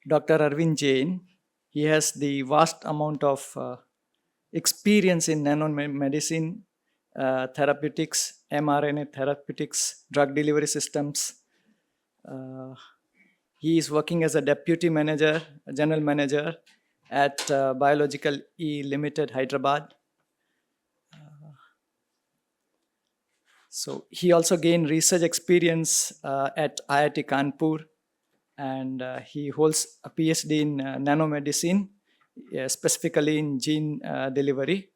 Dr. Arvind Jain. He has the vast amount of experience in nanomedicine, therapeutics, mRNA therapeutics, drug delivery systems. He is working as a deputy manager, general manager at Biological E Limited, Hyderabad. So he also gained research experience at IIT Kanpur, and he holds a PhD in nanomedicine, specifically in gene delivery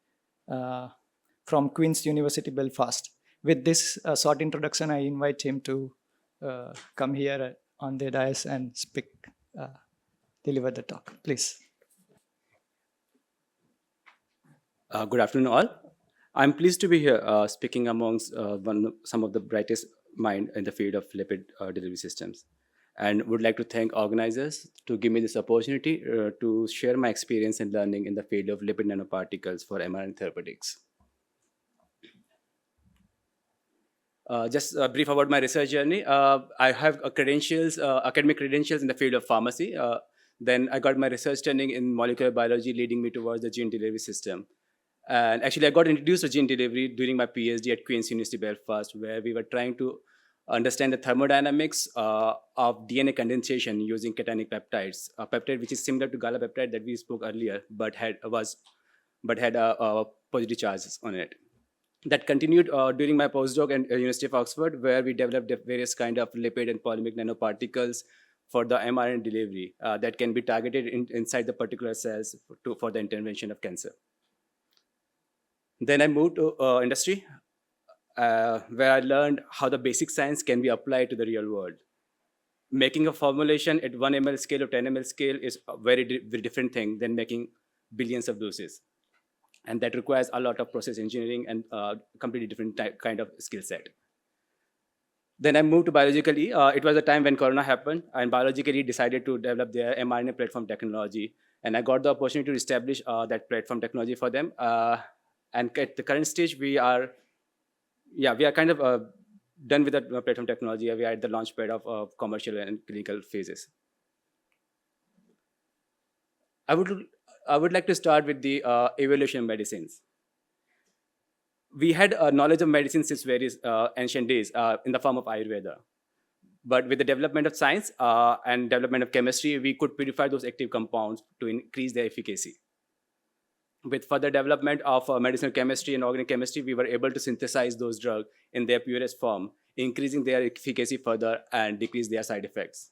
from Queen's University, Belfast. With this short introduction, I invite him to come here on the dais and speak, deliver the talk. Please. Good afternoon, all. I'm pleased to be here speaking amongst some of the brightest minds in the field of lipid delivery systems, and would like to thank organizers to give me this opportunity to share my experience and learning in the field of lipid nanoparticles for mRNA therapeutics. Just brief about my research journey. I have academic credentials in the field of pharmacy. Then I got my research training in molecular biology, leading me towards the gene delivery system. And actually, I got introduced to gene delivery during my PhD at Queen's University, Belfast, where we were trying to understand the thermodynamics of DNA condensation using cationic peptides, a peptide which is similar to galapeptide that we spoke earlier, but had positive charges on it. That continued during my postdoc at University of Oxford, where we developed various kind of lipid and polymeric nanoparticles for the mRNA delivery that can be targeted inside the particular cells for the intervention of cancer. Then I moved to industry, where I learned how the basic science can be applied to the real world. Making a formulation at 1 ml scale or 10 ml scale is a very different thing than making billions of doses. And that requires a lot of process engineering and completely different kind of skill set. Then I moved to Biological E. It was a time when Corona happened, and Biological E decided to develop their mRNA platform technology. And I got the opportunity to establish that platform technology for them. And at the current stage, we are kind of done with that platform technology. We are at the launch pad of commercial and clinical phases. I would like to start with the evolution of medicines. We had knowledge of medicine since various ancient days in the form of Ayurveda. But with the development of science and development of chemistry, we could purify those active compounds to increase their efficacy. With further development of medicinal chemistry and organic chemistry, we were able to synthesize those drugs in their purest form, increasing their efficacy further and decrease their side effects.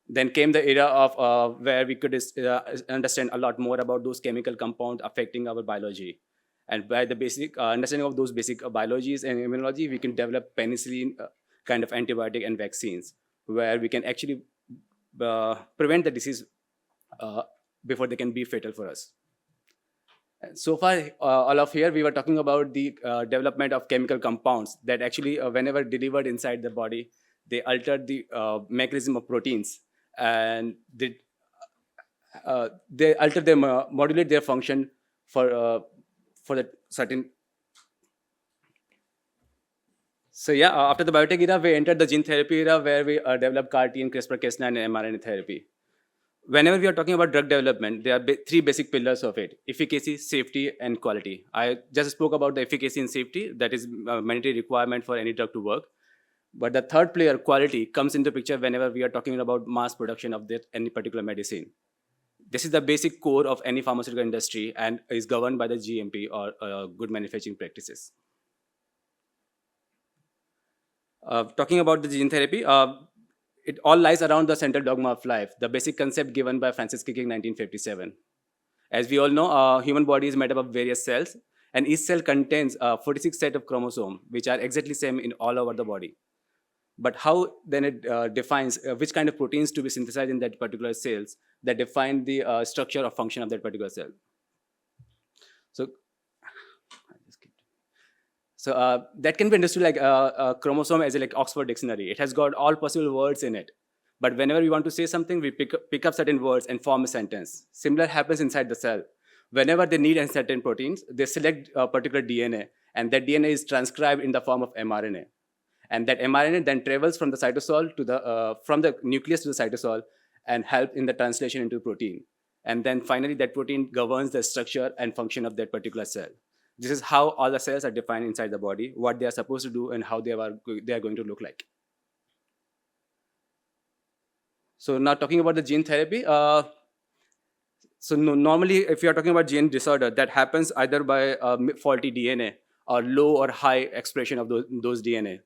Then came the era of where we could understand a lot more about those chemical compounds affecting our biology. And by the basic understanding of those basic biologies and immunology, we can develop penicillin kind of antibiotic and vaccines, where we can actually prevent the disease before they can be fatal for us. So far, all of here, we were talking about the development of chemical compounds that actually, whenever delivered inside the body, they alter the mechanism of proteins, and they modulate their function for the certain. So yeah, after the biotech era, we entered the gene therapy era, where we developed CAR-T and CRISPR-Cas9 and mRNA therapy. Whenever we are talking about drug development, there are three basic pillars of it: efficacy, safety, and quality. I just spoke about the efficacy and safety. That is a mandatory requirement for any drug to work. But the third player, quality, comes into picture whenever we are talking about mass production of any particular medicine. This is the basic core of any pharmaceutical industry and is governed by the GMP or good manufacturing practices. Talking about the gene therapy, it all lies around the central dogma of life, the basic concept given by Francis Crick in 1957. As we all know, human body is made up of various cells, and each cell contains 46 set of chromosomes, which are exactly same in all over the body. But how then it defines which kind of proteins to be synthesized in that particular cells that define the structure or function of that particular cell. So that can be understood like a chromosome as like Oxford Dictionary. It has got all possible words in it. But whenever we want to say something, we pick up certain words and form a sentence. Similar happens inside the cell. Whenever they need certain proteins, they select a particular DNA, and that DNA is transcribed in the form of mRNA. And that mRNA then travels from the cytosol to from the nucleus to the cytosol, and help in the translation into protein. And then finally, that protein governs the structure and function of that particular cell. This is how all the cells are defined inside the body, what they are supposed to do, and how they are going to look like. So now talking about the gene therapy. Normally, if you are talking about gene disorder, that happens either by faulty DNA or low or high expression of those DNA.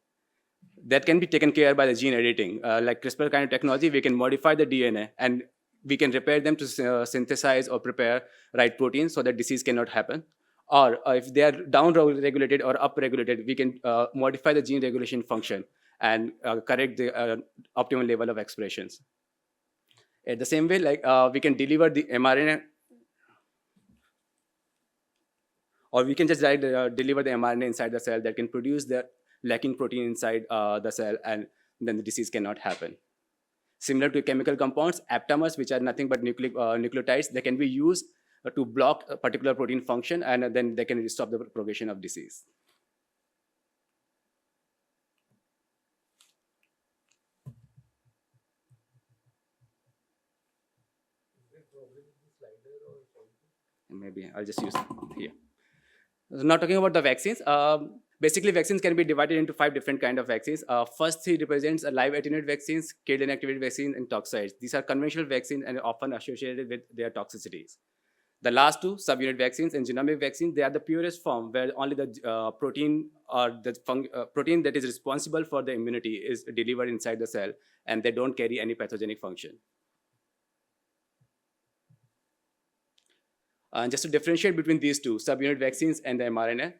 That can be taken care by the gene editing. Like CRISPR kind of technology, we can modify the DNA and we can repair them to synthesize or prepare right proteins so that disease cannot happen. Or if they are down-regulated or up-regulated, we can modify the gene regulation function and correct the optimal level of expressions. At the same way, like we can deliver the mRNA, or we can just deliver the mRNA inside the cell that can produce the lacking protein inside the cell, and then the disease cannot happen. Similar to chemical compounds, aptamers, which are nothing but nucleotides, they can be used to block a particular protein function, and then they can stop the progression of disease. Maybe I'll just use it here. So now talking about the vaccines. Basically, vaccines can be divided into 5 different kinds of vaccines. First 3 represents live attenuated vaccines, killed inactivated vaccines, and toxoids. These are conventional vaccines and often associated with their toxicities. The last 2, subunit vaccines and genomic vaccines, they are the purest form where only the protein or the protein that is responsible for the immunity is delivered inside the cell, and they don't carry any pathogenic function. Just to differentiate between these 2, subunit vaccines and the mRNA.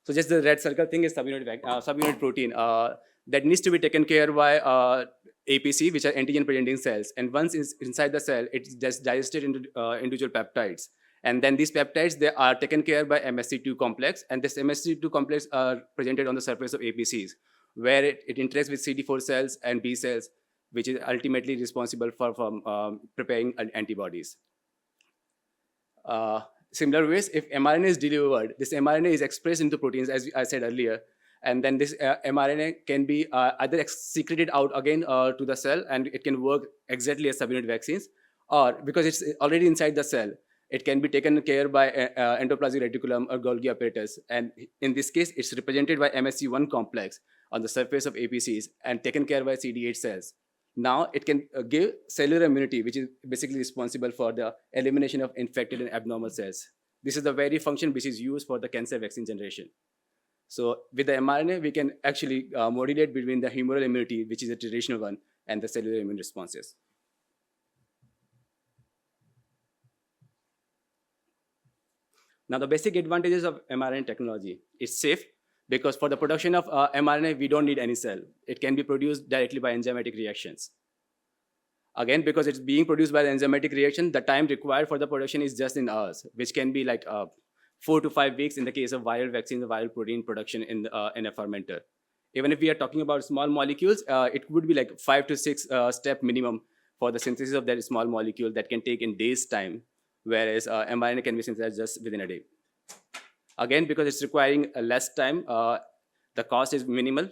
So just the red circle thing is subunit protein that needs to be taken care by APC, which are antigen-presenting cells. And once it's inside the cell, it's just digested into individual peptides. And then these peptides, they are taken care by MSC2 complex. And this MSC2 complex are presented on the surface of APCs, where it interacts with CD4 cells and B cells, which is ultimately responsible for preparing antibodies. Similar ways, if mRNA is delivered, this mRNA is expressed into proteins, as I said earlier, and then this mRNA can be either secreted out again to the cell, and it can work exactly as subunit vaccines, or because it's already inside the cell, it can be taken care by endoplasmic reticulum or Golgi apparatus, and in this case, it's represented by MSC1 complex on the surface of APCs and taken care by CD8 cells. Now it can give cellular immunity, which is basically responsible for the elimination of infected and abnormal cells. This is the very function which is used for the cancer vaccine generation. So with the mRNA, we can actually modulate between the humoral immunity, which is a traditional one, and the cellular immune responses. Now the basic advantages of mRNA technology. It's safe, because for the production of mRNA, we don't need any cell. It can be produced directly by enzymatic reactions. Again, because it's being produced by the enzymatic reaction, the time required for the production is just in hours, which can be like 4 to 5 weeks in the case of viral vaccines, viral protein production in a fermenter. Even if we are talking about small molecules, it would be like 5 to 6 step minimum for the synthesis of that small molecule that can take in days' time, whereas mRNA can be synthesized just within a day. Again, because it's requiring less time, the cost is minimal.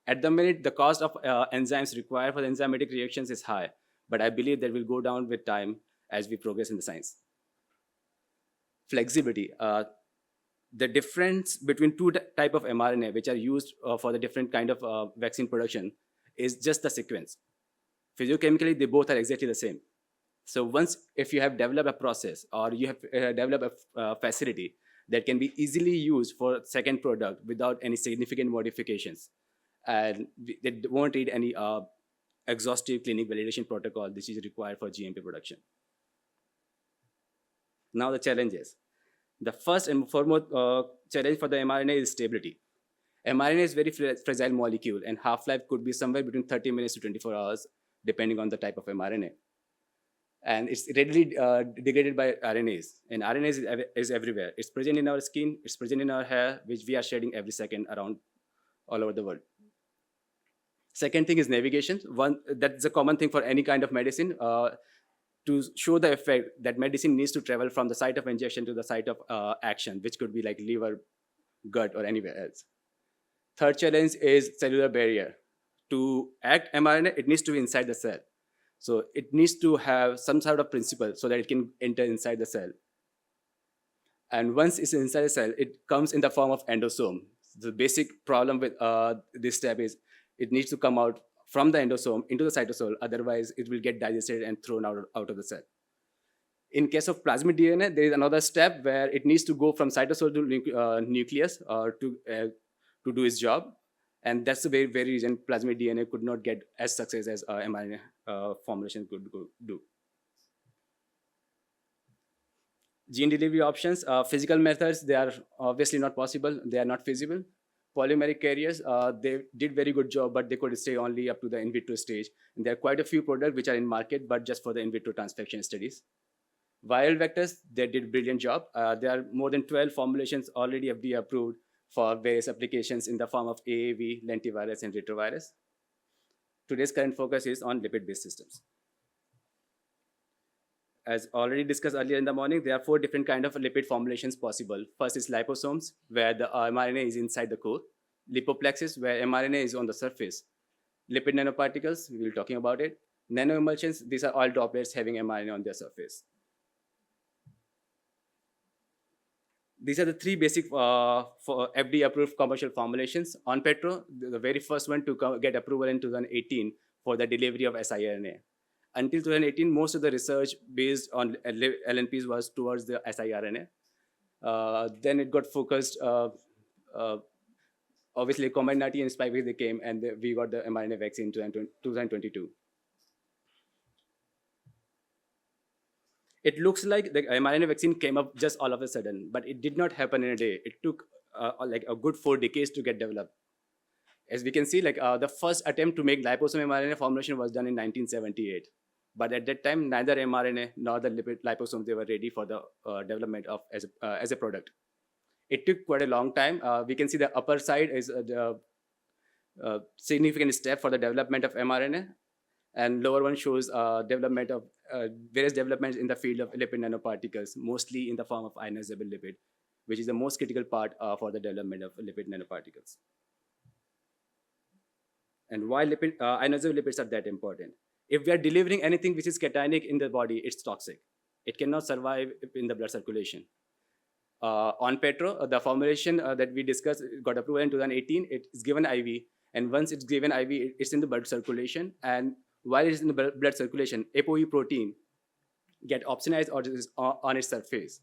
At the minute, the cost of enzymes required for the enzymatic reactions is high, but I believe that will go down with time as we progress in the science. Flexibility. The difference between 2 types of mRNA, which are used for the different kind of vaccine production, is just the sequence. Physiochemically, they both are exactly the same. So once, if you have developed a process or you have developed a facility that can be easily used for second product without any significant modifications, and they won't need any exhaustive clinic validation protocol, which is required for GMP production. Now the challenges. The first and foremost challenge for the mRNA is stability. mRNA is a very fragile molecule, and half-life could be somewhere between 30 minutes to 24 hours, depending on the type of mRNA. And it's readily degraded by RNAs. And RNAs is everywhere. It's present in our skin, it's present in our hair, which we are shedding every second around all over the world. Second thing is navigation. That's a common thing for any kind of medicine. To show the effect, that medicine needs to travel from the site of injection to the site of action, which could be like liver, gut, or anywhere else. Third challenge is cellular barrier. To act mRNA, it needs to be inside the cell. So it needs to have some sort of principle so that it can enter inside the cell. And once it's inside the cell, it comes in the form of endosome. The basic problem with this step is it needs to come out from the endosome into the cytosol, otherwise it will get digested and thrown out of the cell. In case of plasmid DNA, there is another step where it needs to go from cytosol to nucleus to do its job. And that's the very, very reason plasmid DNA could not get as success as mRNA formulation could do. Gene delivery options, physical methods, they are obviously not possible. They are not feasible. Polymeric carriers, they did very good job, but they could stay only up to the in vitro stage. And there are quite a few products which are in market, but just for the in vitro transfection studies. Viral vectors, they did brilliant job. There are more than 12 formulations already FDA approved for various applications in the form of AAV, lentivirus, and retrovirus. Today's current focus is on lipid-based systems. As already discussed earlier in the morning, there are 4 different kinds of lipid formulations possible. First is liposomes, where the mRNA is inside the core. Lipoplexes, where mRNA is on the surface. Lipid nanoparticles, we will be talking about it. Nanoemulsions, these are all droplets having mRNA on their surface. These are the 3 basic for FDA-approved commercial formulations. Onpetro, the very first one to get approval in 2018 for the delivery of siRNA. Until 2018, most of the research based on LNPs was towards the siRNA. Then it got focused, obviously Comirnaty and Spikevax they came, and we got the mRNA vaccine in 2022. It looks like the mRNA vaccine came up just all of a sudden, but it did not happen in a day. It took like a good 4 decades to get developed. As we can see, like the first attempt to make liposome mRNA formulation was done in 1978. But at that time, neither mRNA nor the lipid liposome, they were ready for the development of as a product. It took quite a long time. We can see the upper side is the significant step for the development of mRNA. And lower one shows development of various developments in the field of lipid nanoparticles, mostly in the form of ionizable lipid, which is the most critical part for the development of lipid nanoparticles. And why ionizable lipids are that important? If we are delivering anything which is cationic in the body, it's toxic. It cannot survive in the blood circulation. Onpetro, the formulation that we discussed, got approval in 2018. It is given IV, and once it's given IV, it's in the blood circulation. And while it is in the blood circulation, ApoE protein get opsonized on its surface.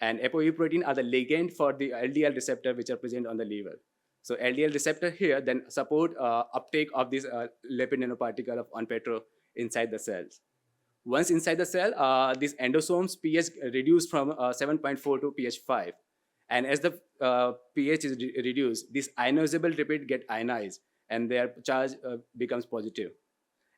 And ApoE protein are the ligand for the LDL receptor which are present on the liver. So LDL receptor here then support uptake of this lipid nanoparticle of Onpetro inside the cells. Once inside the cell, these endosomes pH reduced from 7.4 to pH 5. And as the pH is reduced, this ionizable lipid get ionized and their charge becomes positive.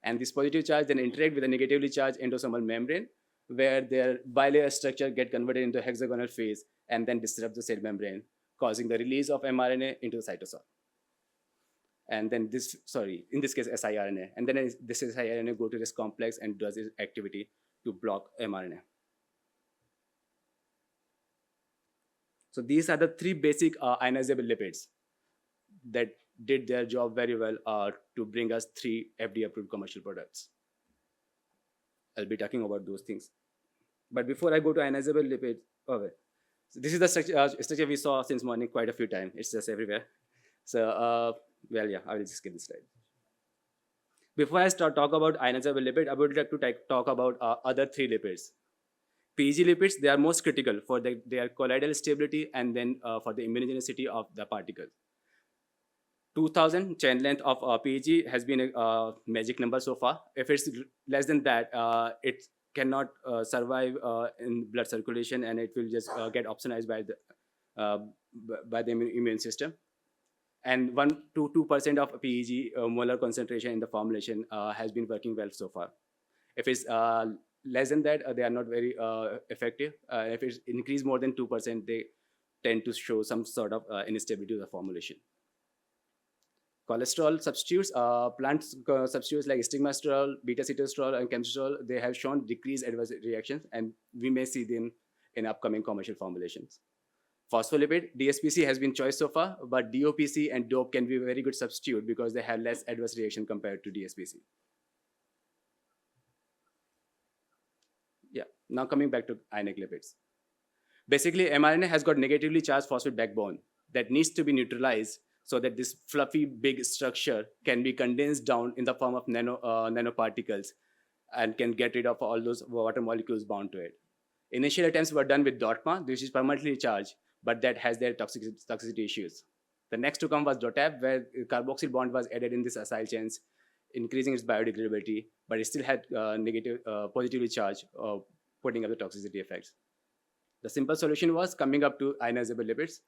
And this positive charge then interact with the negatively charged endosomal membrane, where their bilayer structure get converted into hexagonal phase and then disrupt the cell membrane, causing the release of mRNA into the cytosol. And then in this case, siRNA. And then this siRNA go to this complex and does its activity to block mRNA. So these are the 3 basic ionizable lipids that did their job very well to bring us 3 FDA-approved commercial products. I'll be talking about those things. But before I go to ionizable lipids, so this is the structure we saw since morning quite a few times. It's just everywhere. So, well, yeah, I will just skip this slide. Before I talk about ionizable lipid, I would like to talk about other 3 lipids. PEG-lipids, they are most critical for their colloidal stability and then for the immunogenicity of the particles. 2000 chain length of PEG has been a magic number so far. If it's less than that, it cannot survive in blood circulation, and it will just get opsonized by the immune system. And 1 to 2% of PEG molar concentration in the formulation has been working well so far. If it's less than that, they are not very effective. If it's increased more than 2%, they tend to show some sort of instability to the formulation. Cholesterol substitutes, plant substitutes like stigmasterol, beta-sitosterol, and chemsterol, they have shown decreased adverse reactions, and we may see them in upcoming commercial formulations. Phospholipid, DSPC has been choice so far, but DOPC and DOPE can be a very good substitute because they have less adverse reaction compared to DSPC. Yeah, now coming back to ionic lipids. Basically, mRNA has got negatively charged phosphate backbone that needs to be neutralized so that this fluffy big structure can be condensed down in the form of nanoparticles and can get rid of all those water molecules bound to it. Initial attempts were done with dogma, which is permanently charged, but that has their toxicity issues. The next to come was DOTAP, where carboxyl bond was added in this acyl chains, increasing its biodegradability, but it still had positively charged, putting up the toxicity effects. The simple solution was coming up to ionizable lipids,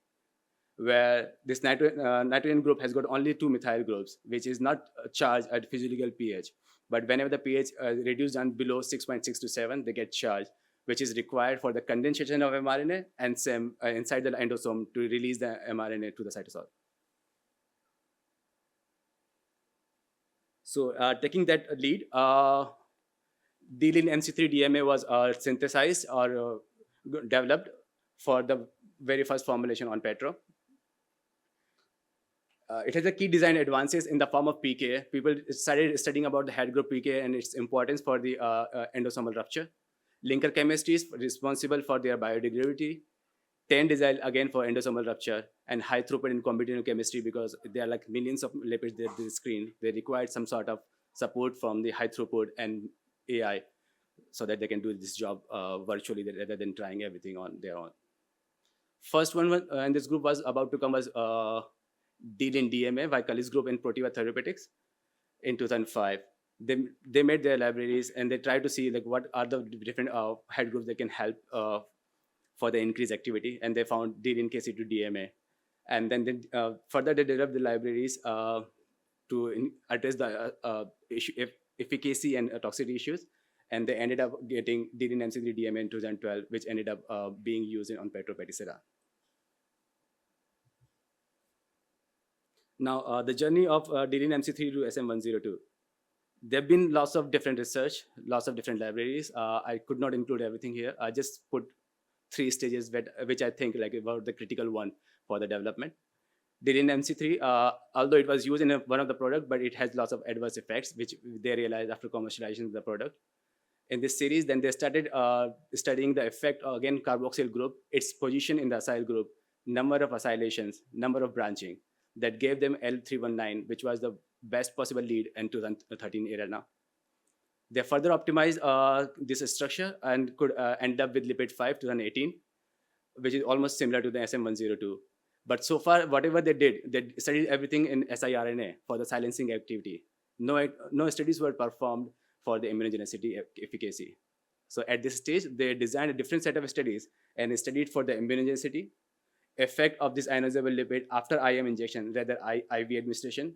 where this nitrogen group has got only 2 methyl groups, which is not charged at physiological pH. But whenever the pH reduced down below 6.6 to 7, they get charged, which is required for the condensation of mRNA and inside the endosome to release the mRNA to the cytosol. So taking that lead, D-lin MC3 DMA was synthesized or developed for the very first formulation on Petro. It has a key design advances in the form of pKa. People started studying about the head group pKa and its importance for the endosomal rupture. Linker chemistry is responsible for their biodegradability. 10 design again for endosomal rupture, and high throughput in combinatorial chemistry because there are like millions of lipids that they screen. They required some sort of support from the high throughput and AI so that they can do this job virtually rather than trying everything on their own. First one in this group was about to come as D-lin DMA by Kali's group in Protiva Therapeutics in 2005. They made their libraries and they tried to see like what are the different head groups that can help for the increased activity, and they found D-lin KC2 DMA. And then further they developed the libraries to address the efficacy and toxicity issues, and they ended up getting D-lin MC3 DMA in 2012, which ended up being used on Petro-Peticera. Now, the journey of D-lin MC3 to SM102. There have been lots of different research, lots of different libraries. I could not include everything here. I just put 3 stages which I think like about the critical one for the development. D-lin MC3, although it was used in one of the product, but it has lots of adverse effects, which they realized after commercialization of the product. In this series, then they started studying the effect, again, carboxyl group, its position in the acyl group, number of acylations, number of branching, that gave them L319, which was the best possible lead in 2013 era now. They further optimized this structure and could end up with lipid 5 2018, which is almost similar to the SM102. But so far, whatever they did, they studied everything in siRNA for the silencing activity. No studies were performed for the immunogenicity efficacy. So at this stage, they designed a different set of studies and studied for the immunogenicity, effect of this ionizable lipid after IM injection, rather IV administration.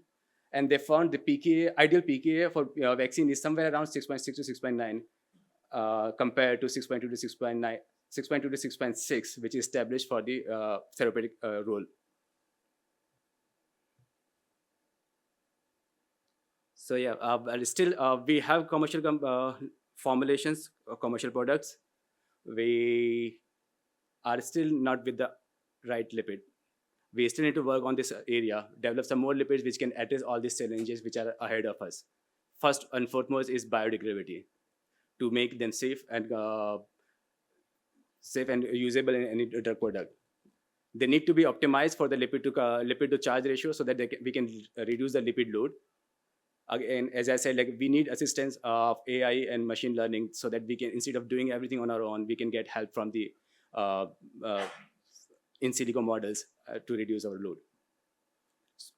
And they found the pKa, ideal pKa for vaccine is somewhere around 6.6 to 6.9 compared to 6.2 to 6.9, 6.2 to 6.6, which is established for the therapeutic role. So yeah, but still we have commercial formulations, commercial products. We are still not with the right lipid. We still need to work on this area, develop some more lipids which can address all these challenges which are ahead of us. First and foremost is biodegradability, to make them safe and usable in any drug product. They need to be optimized for the lipid to charge ratio so that we can reduce the lipid load. Again, as I said, like we need assistance of AI and machine learning so that we can, instead of doing everything on our own, we can get help from the in silico models to reduce our load.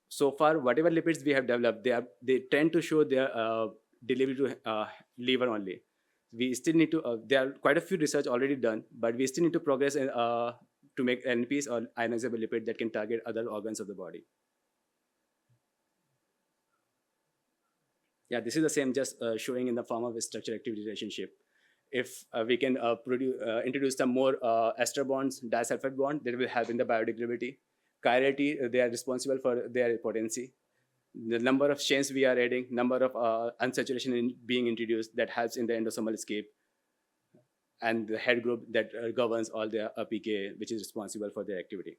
So far, whatever lipids we have developed, they tend to show their delivery to liver only. We still need to, there are quite a few research already done, but we still need to progress to make LNPs or ionizable lipid that can target other organs of the body. Yeah, this is the same, just showing in the form of a structure-activity relationship. If we can introduce some more ester bonds, disulfide bond, that will help in the biodegradability. Chirality, they are responsible for their potency. The number of chains we are adding, number of unsaturation being introduced, that helps in the endosomal escape. and the head group that governs all the PK, which is responsible for their activity.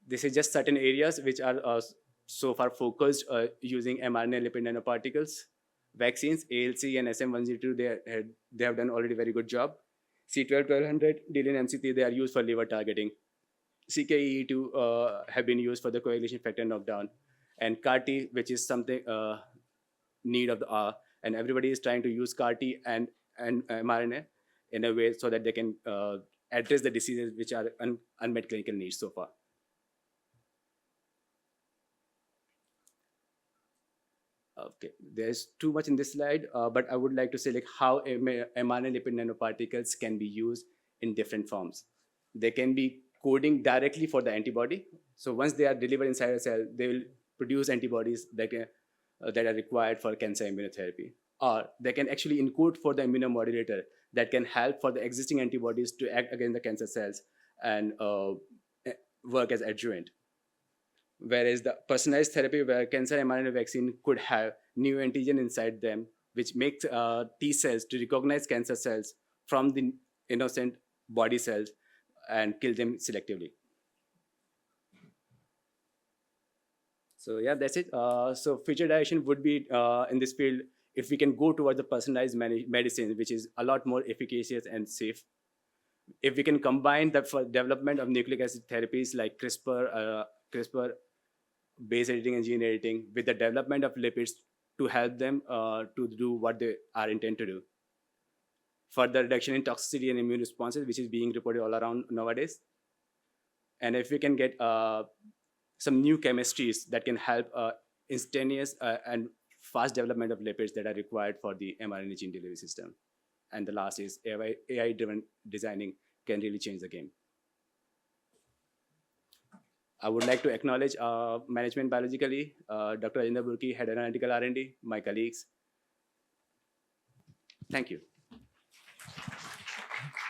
This is just certain areas which are so far focused using mRNA lipid nanoparticles. Vaccines, ALC and SM102, they have done already very good job. C12, 1200, DLN MC3, they are used for liver targeting. CKE2 have been used for the coagulation factor knockdown. And CAR-T, which is something need of the hour, and everybody is trying to use CAR-T and mRNA in a way so that they can address the diseases which are unmet clinical needs so far. Okay, there's too much in this slide, but I would like to say like how mRNA lipid nanoparticles can be used in different forms. They can be coding directly for the antibody. So once they are delivered inside a cell, they will produce antibodies that are required for cancer immunotherapy. Or they can actually encode for the immunomodulator that can help for the existing antibodies to act against the cancer cells and work as adjuvant. Whereas the personalized therapy where cancer mRNA vaccine could have new antigen inside them, which makes T cells to recognize cancer cells from the innocent body cells and kill them selectively. So yeah, that's it. So future direction would be in this field, if we can go towards the personalized medicine, which is a lot more efficacious and safe. If we can combine the development of nucleic acid therapies like CRISPR, base editing and gene editing with the development of lipids to help them to do what they are intended to do. Further reduction in toxicity and immune responses, which is being reported all around nowadays. And if we can get some new chemistries that can help instantaneous and fast development of lipids that are required for the mRNA gene delivery system. And the last is AI-driven designing can really change the game. I would like to acknowledge management biologically, Dr. Ajinda Burki, head analytical R&D, my colleagues. Thank you.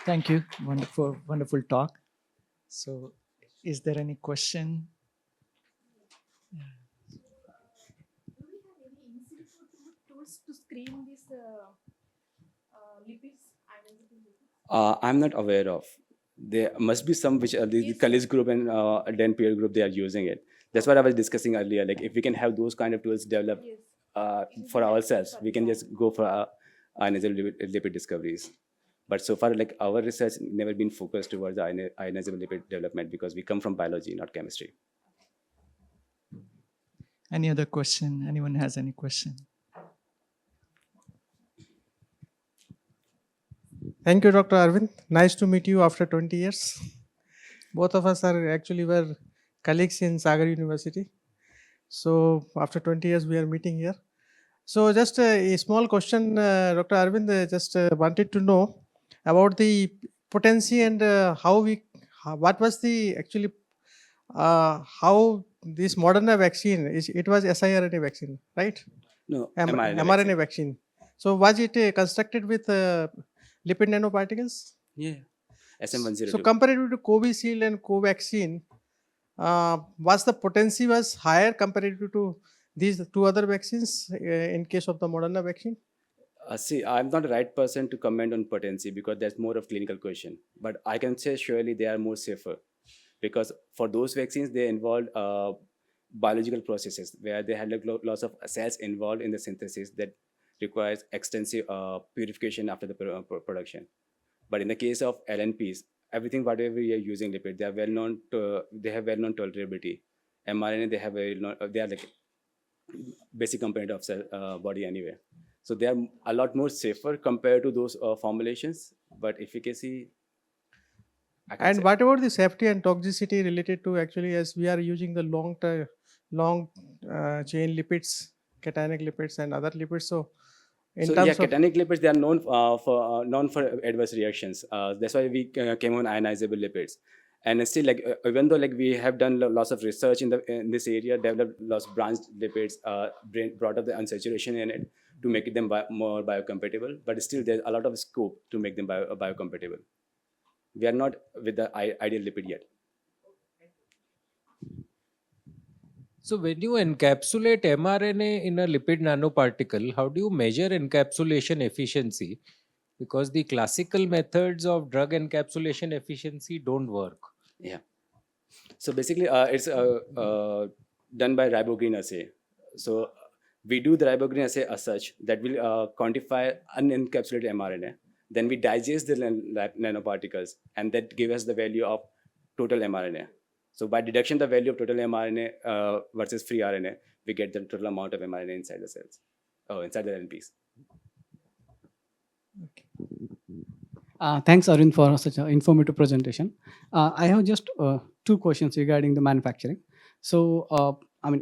Thank you. Wonderful, wonderful talk. So, is there any question? Do we have any in silico tools to screen these lipids, ionizable lipids? I'm not aware of. There must be some which the colleagues group and then peer group, they are using it. That's what I was discussing earlier. Like if we can have those kind of tools developed for ourselves, we can just go for ionizable lipid discoveries. But so far, like our research never been focused towards the ionizable lipid development because we come from biology, not chemistry. Any other question? Anyone has any question? Thank you, Dr. Arvind. Nice to meet you after 20 years. Both of us are actually were colleagues in Sagar University. So after 20 years, we are meeting here. So just a small question, Dr. Arvind, just wanted to know about the potency and what was the actually, how this Moderna vaccine, it was siRNA vaccine, right? No, mRNA vaccine. So was it constructed with lipid nanoparticles? Yeah, SM102. So comparative to Covishield and Covaxin, was the potency was higher comparative to these two other vaccines in case of the Moderna vaccine? See, I'm not the right person to comment on potency because that's more of clinical question. But I can say surely they are more safer because for those vaccines, they involve biological processes where they had lots of cells involved in the synthesis that requires extensive purification after the production. But in the case of LNPs, everything whatever we are using lipid, they are well known to, they have well known tolerability. mRNA, they are like basic component of cell body anyway. So they are a lot more safer compared to those formulations, but efficacy. And what about the safety and toxicity related to actually as we are using the long chain lipids, cationic lipids and other lipids. So in terms of cationic lipids, they are known for adverse reactions. That's why we came on ionizable lipids. And still, like even though like we have done lots of research in this area, developed lots of branched lipids, brought up the unsaturation in it to make them more biocompatible. But still, there's a lot of scope to make them biocompatible. We are not with the ideal lipid yet. So when you encapsulate mRNA in a lipid nanoparticle, how do you measure encapsulation efficiency? Because the classical methods of drug encapsulation efficiency don't work. Yeah. So basically, it's done by ribogreen assay. So we do the ribogreen assay as such that will quantify unencapsulated mRNA. Then we digest the nanoparticles, and that gives us the value of total mRNA. So by deduction the value of total mRNA versus free RNA, we get the total amount of mRNA inside the cells, inside the LNPs. Thanks, Arvind, for such an informative presentation. I have just two questions regarding the manufacturing. So,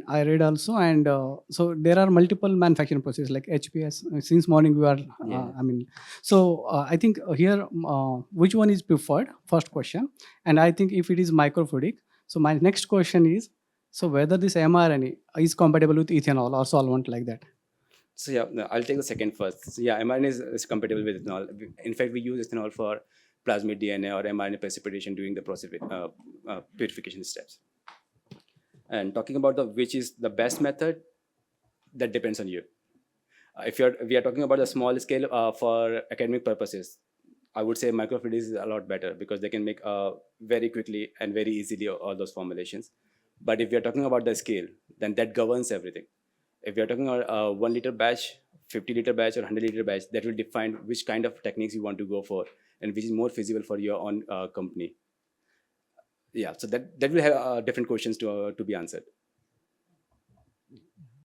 I read also, and so there are multiple manufacturing processes like HPS. Since morning we are, Yeah. I think here, which one is preferred? First question. And I think if it is microfluidic, so my next question is, so whether this mRNA is compatible with ethanol or solvent like that? So yeah, no, I'll take the second first. So yeah, mRNA is compatible with ethanol. In fact, we use ethanol for plasmid DNA or mRNA precipitation during the process purification steps. And talking about which is the best method, that depends on you. If we are talking about the small scale for academic purposes, I would say microfluidics is a lot better because they can make very quickly and very easily all those formulations. But if we are talking about the scale, then that governs everything. If we are talking about a 1 liter batch, 50 liter batch, or 100 liter batch, that will define which kind of techniques you want to go for and which is more feasible for your own company. Yeah, so that will have different questions to be answered.